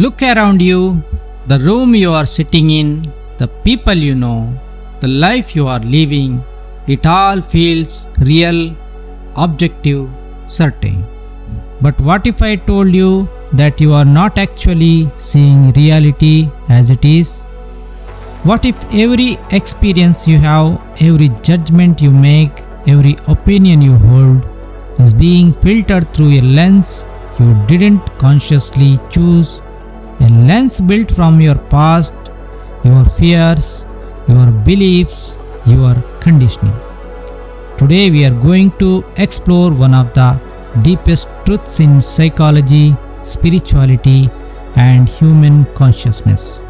Look around you, the room you are sitting in, the people you know, the life you are living, it all feels real, objective, certain. But what if I told you that you are not actually seeing reality as it is? What if every experience you have, every judgment you make, every opinion you hold is being filtered through a lens you didn't consciously choose, a lens built from your past, your fears, your beliefs, your conditioning? Today we are going to explore one of the deepest truths in psychology, spirituality, and human consciousness.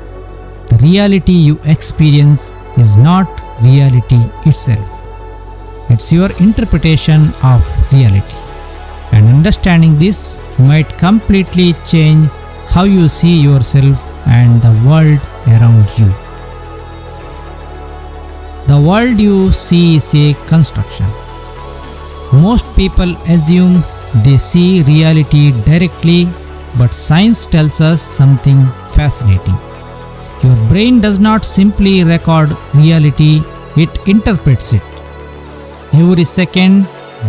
The reality you experience is not reality itself. It's your interpretation of reality. And understanding this might completely change how you see yourself and the world around you. The world you see is a construction. Most people assume they see reality directly, but science tells us something fascinating. Your brain does not simply record reality, it interprets it. Every second,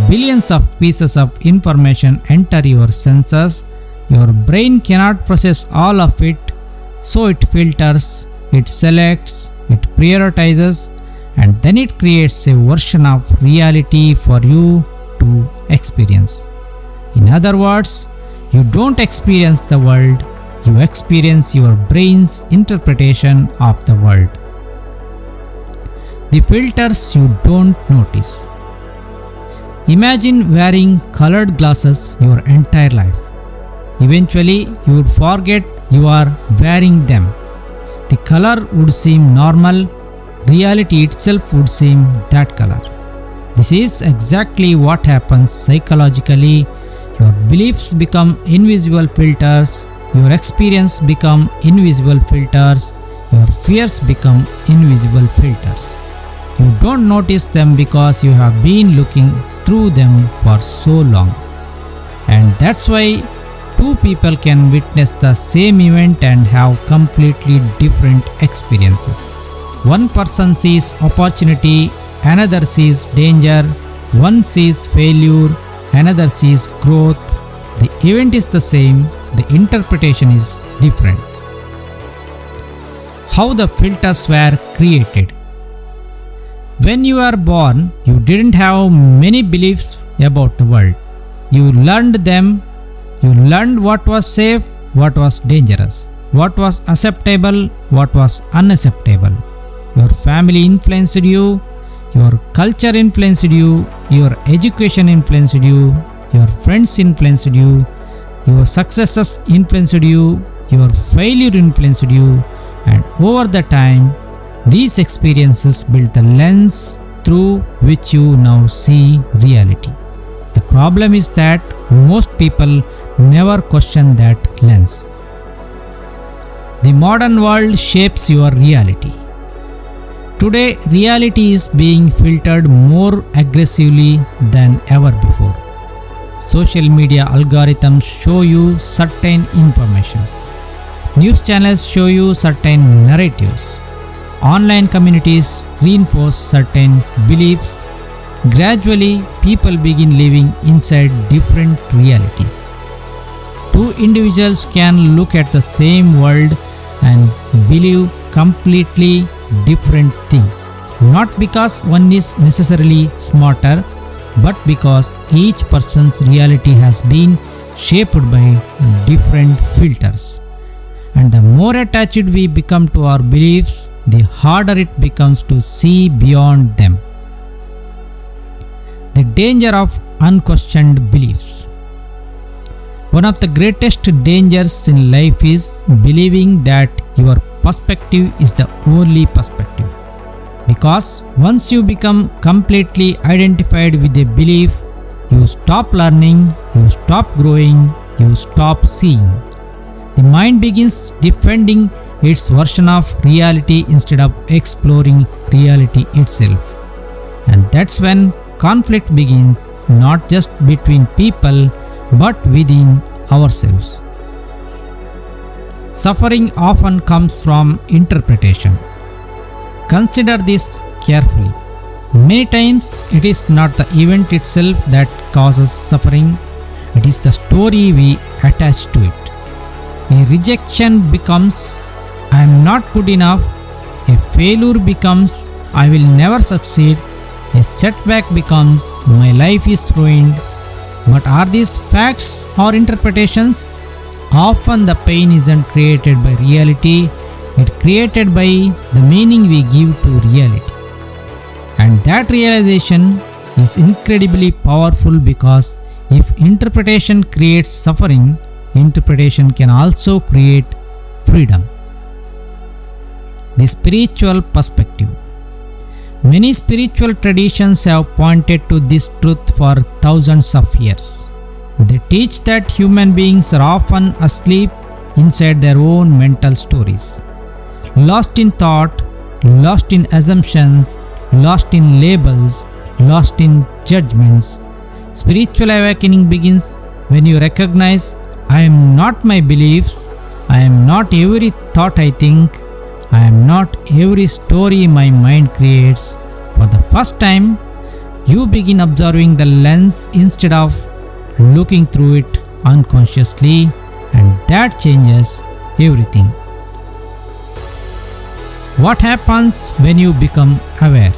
billions of pieces of information enter your senses. Your brain cannot process all of it, so it filters, it selects, it prioritizes, and then it creates a version of reality for you to experience. In other words, you don't experience the world, you experience your brain's interpretation of the world. The filters you don't notice. Imagine wearing colored glasses your entire life. Eventually, you would forget you are wearing them. The color would seem normal, reality itself would seem that color. This is exactly what happens psychologically. Your beliefs become invisible filters, your experience become invisible filters, your fears become invisible filters. You don't notice them because you have been looking through them for so long. And that's why two people can witness the same event and have completely different experiences. One person sees opportunity, another sees danger, one sees failure, another sees growth. The event is the same, the interpretation is different. How the filters were created. When you were born, you didn't have many beliefs about the world. You learned them. You learned what was safe, what was dangerous, what was acceptable, what was unacceptable. Your family influenced you, your culture influenced you, your education influenced you, your friends influenced you, your successes influenced you, your failure influenced you, and over the time, these experiences build the lens through which you now see reality. The problem is that most people never question that lens. The modern world shapes your reality. Today, reality is being filtered more aggressively than ever before. Social media algorithms show you certain information. News channels show you certain narratives. Online communities reinforce certain beliefs. Gradually, people begin living inside different realities. Two individuals can look at the same world and believe completely different things. Not because one is necessarily smarter, but because each person's reality has been shaped by different filters. And the more attached we become to our beliefs, the harder it becomes to see beyond them. The danger of unquestioned beliefs. One of the greatest dangers in life is believing that your perspective is the only perspective. Because once you become completely identified with a belief, you stop learning, you stop growing, you stop seeing. The mind begins defending its version of reality instead of exploring reality itself. And that's when conflict begins, not just between people but within ourselves. Suffering often comes from interpretation. Consider this carefully. Many times it is not the event itself that causes suffering, it is the story we attach to it. A rejection becomes I am not good enough, a failure becomes I will never succeed, a setback becomes my life is ruined. But are these facts or interpretations? Often the pain isn't created by reality, it's created by the meaning we give to reality. And that realization is incredibly powerful because if interpretation creates suffering, interpretation can also create freedom. The spiritual perspective. Many spiritual traditions have pointed to this truth for thousands of years. They teach that human beings are often asleep inside their own mental stories, lost in thought, lost in assumptions, lost in labels, lost in judgments. Spiritual awakening begins when you recognize I am not my beliefs, I am not every thought I think, I am not every story my mind creates. For the first time, you begin observing the lens instead of looking through it unconsciously, and that changes everything. What happens when you become aware?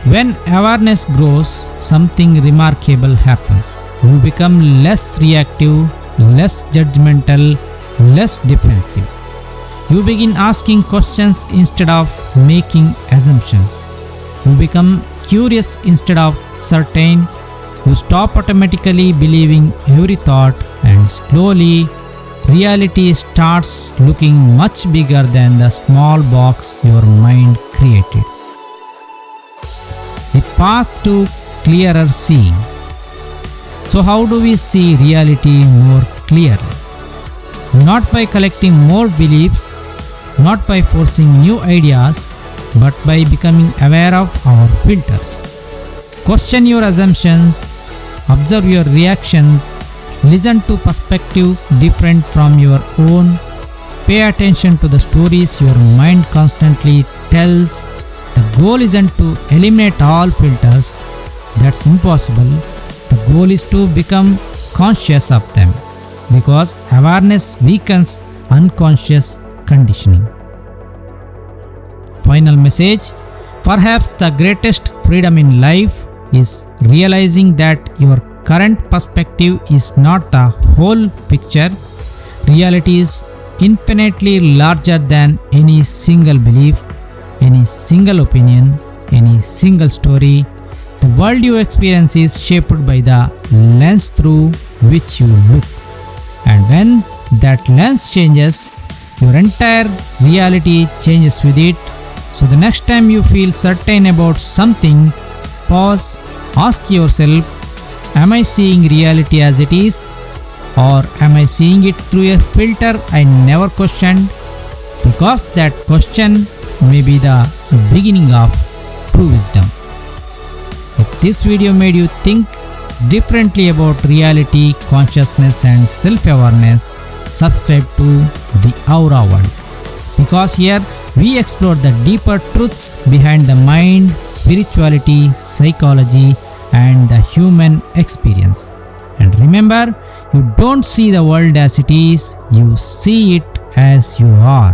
When awareness grows, something remarkable happens. You become less reactive, less judgmental, less defensive. You begin asking questions instead of making assumptions. You become curious instead of certain. You stop automatically believing every thought, and slowly reality starts looking much bigger than the small box your mind created. The path to clearer seeing. So how do we see reality more clearly? Not by collecting more beliefs, not by forcing new ideas, but by becoming aware of our filters. Question your assumptions, observe your reactions, listen to perspective different from your own, pay attention to the stories your mind constantly tells. The goal isn't to eliminate all filters, that's impossible. The goal is to become conscious of them, because awareness weakens unconscious conditioning. Final message. Perhaps the greatest freedom in life is realizing that your current perspective is not the whole picture. Reality is infinitely larger than any single belief, any single opinion, any single story. The world you experience is shaped by the lens through which you look. And when that lens changes, your entire reality changes with it. So the next time you feel certain about something, pause, ask yourself, am I seeing reality as it is? Or am I seeing it through a filter I never questioned? Because that question may be the beginning of true wisdom. If this video made you think differently about reality, consciousness and self-awareness, subscribe to the Aura World. Because here we explore the deeper truths behind the mind, spirituality, psychology and the human experience. And remember, you don't see the world as it is, you see it as you are.